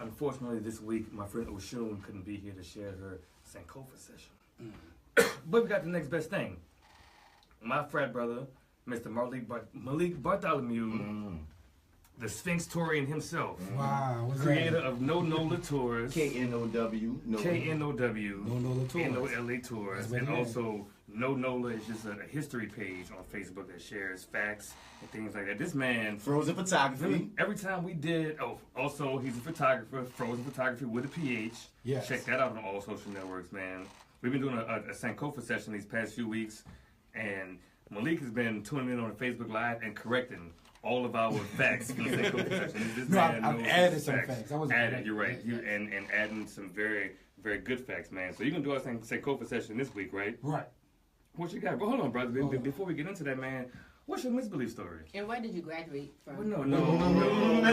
Unfortunately, this week, my friend Oshun couldn't be here to share her Sankofa session. But we got the next best thing. My frat brother, Mr. Malik Bartholomew, the Sphinx-torian himself. Wow. What's creator that? of No Nola Tours. KNOW. KNOW. No Nola Tours. NOLA Tours. And also, No Nola is just a history page on Facebook that shares facts and things like that. This man... Frozen photography. Every time we did... Oh, also, he's a photographer. Frozen photography with a PH. Yes. Check that out on all social networks, man. We've been doing a Sankofa session these past few weeks. And Malik has been tuning in on Facebook Live and correcting all of our facts in the Sankofa session. This man I've knows added his some facts. facts. I was added, you're right. And adding some very, very good facts, man. So you're going to do our Sankofa session this week, right? Right. What you got? Well, hold on, brother. Before we get into that, man, what's your misbelief story? And where did you graduate from? Well, no. You don't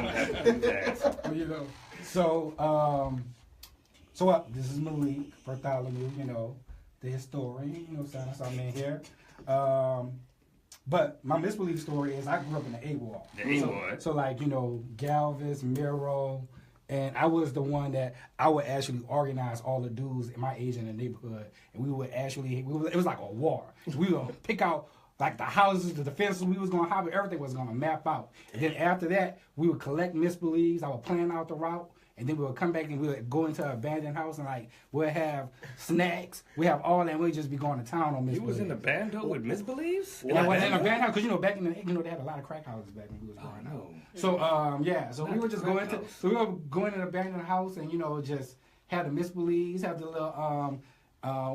have to do that. You know. So this is Malik Bartholomew, you know, the historian, you know, that's our man here. But my misbelief story is I grew up in the AWOL. The AWOL. So like, you know, Galvez, Miro, and I was the one that I would actually organize all the dudes in my age in the neighborhood. And we would actually, it was like a war. We would pick out like the houses, the fences we was going to have, everything was going to map out. And then after that, we would collect misbeliefs. I would plan out the route. And then we would come back and we would go into an abandoned house and like we'll have snacks. We have all that. And we'd just be going to town on misbeliefs. You was in the bando with misbeliefs? And I was in a abandoned house because you know back in the they had a lot of crack houses back when we was growing up. So so we would just go into we would go into an abandoned house and you know just have the misbeliefs, have the little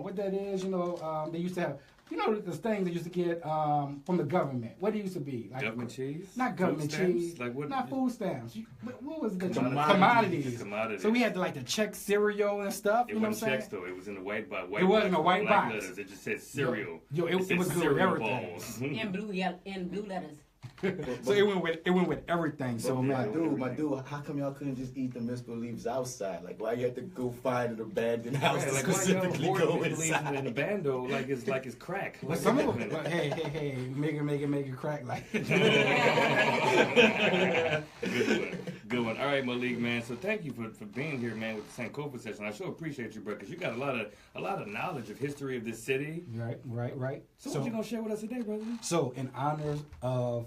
what that is, you know, they used to have. You know the things they used to get from the government. What it used to be? Like government cheese? Not government cheese. Like what? Not food stamps. What was it? Commodities. So we had to like the check cereal and stuff. It you know what I'm saying? Checks though. It was in the white box. It wasn't a white box. Letters. It just said cereal. Yo, it was good with everything. Balls. In blue letters. So it went with everything. So my dude, how come y'all couldn't just eat the misbeliefs outside? Like why you had to go find an abandoned house to specifically go inside? In the bando, like it's crack. Well, some of them, hey, make it crack like. Good one. All right, Malik, man. So thank you for being here, man, with the Sankofa session. I sure appreciate you, bro, because you got a lot of knowledge of history of this city. Right. So what you gonna share with us today, brother? So in honor of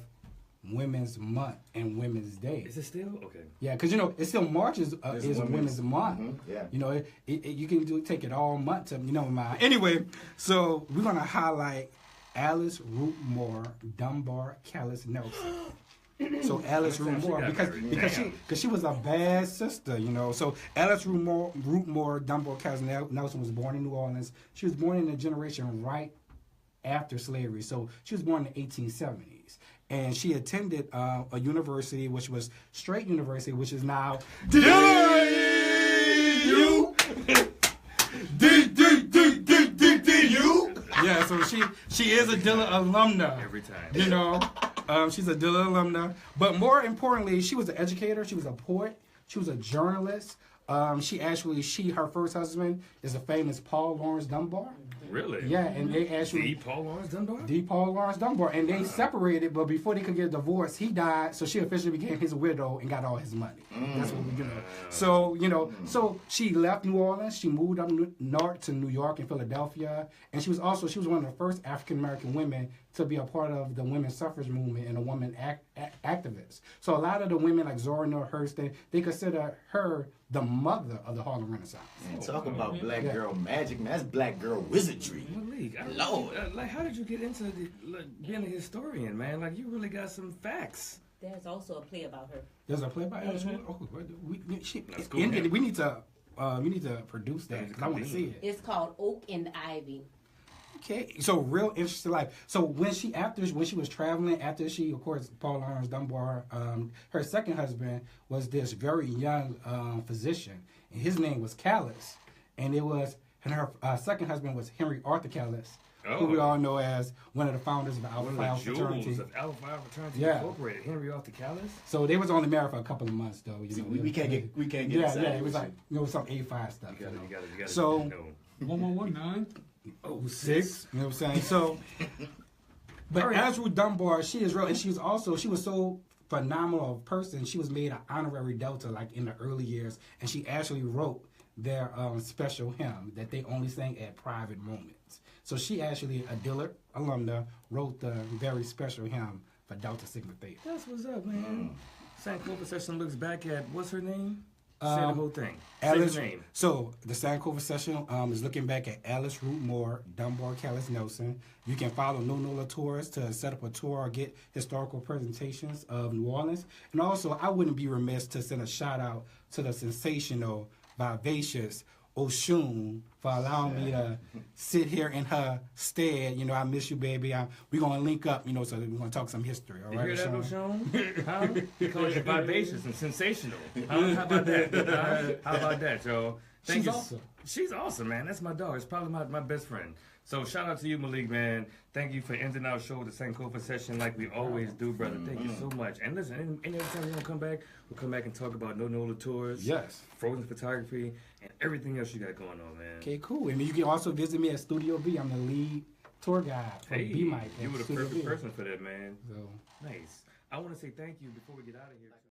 Women's Month and Women's Day. Is it still? Okay. Yeah, because, you know, it's still March is Women's Month. Mm-hmm. Yeah. You know, you can take it all month to, you know, mind. Anyway, so we're going to highlight Alice Ruth Moore Dunbar Callis Nelson. So Alice Ruth Moore, because she was a bad sister, you know. So Alice Ruth Moore Dunbar Callis Nelson was born in New Orleans. She was born in a generation right after slavery. So she was born in the 1870s. And she attended a university, which was Straight University, which is now DU. Yeah, so she is a Dilla alumna. Every time. You know, she's a Dilla alumna. But more importantly, she was an educator. She was a poet. She was a journalist. Her first husband is a famous Paul Laurence Dunbar. Really? Yeah, and they actually... Paul Laurence Dunbar? Paul Laurence Dunbar. And they separated, but before they could get a divorce, he died, so she officially became his widow and got all his money. That's what we do. So, you know, so she left New Orleans. She moved up north to New York and Philadelphia. And she was one of the first African-American women to be a part of the women's suffrage movement and a woman activist. So a lot of the women like Zora Neale Hurston, they consider her the mother of the Harlem Renaissance. Man, talk about black girl magic, man. That's black girl wizardry. Malik, Lord. How did you get into being a historian, man? Like, you really got some facts. There's also a play about her. There's a play by Alice Ruth? Oh, we need to produce that because I want to see it. It's called Oak and the Ivy. Okay, so real interesting life. So when she was traveling, after she, of course, Paul Laurence Dunbar, her second husband was this very young physician, and his name was Callis, and her second husband was Henry Arthur Callis, who we all know as one of the founders of the Alpha Phi fraternity. Of Alpha Phi fraternity Incorporated, Henry Arthur Callis. So they was only married for a couple of months, though. You know, we can't get yeah, it was like some A5 stuff. You gotta so 1119. 06, you know what I'm saying? So, but Alice Ruth Dunbar, she is real, and she was so phenomenal person. She was made an honorary Delta like in the early years, and she actually wrote their special hymn that they only sang at private moments. So she actually, a Dillard alumna, wrote the very special hymn for Delta Sigma Theta. That's what's up, man. Sankofa Session looks back at, what's her name? Say the whole thing. Alice, Say her name. So the Sankofa Session is looking back at Alice Ruth Moore, Dunbar Callis Nelson. You can follow No Nola Tours to set up a tour or get historical presentations of New Orleans. And also, I wouldn't be remiss to send a shout out to the sensational, vivacious Oshun for allowing me to sit here in her stead. You know, I miss you, baby. We're going to link up, you know, so we're going to talk some history. All right, you hear that, Oshun? Huh? He calls you vivacious and sensational. Huh? How about that? How about that, Joe? She's awesome. She's awesome, man. That's my dog. It's probably my best friend. So shout out to you, Malik, man. Thank you for ending our show with the Sankofa Session like we always do, brother. Thank you so much. And listen, any other time you want to come back, we'll come back and talk about No Nola Tours, Yes. frozen photography, and everything else you got going on, man. Okay, cool. And you can also visit me at Studio B. I'm the lead tour guide for Hey, B Mike. you were the Studio perfect B. person for that, man. So. Nice. I want to say thank you before we get out of here.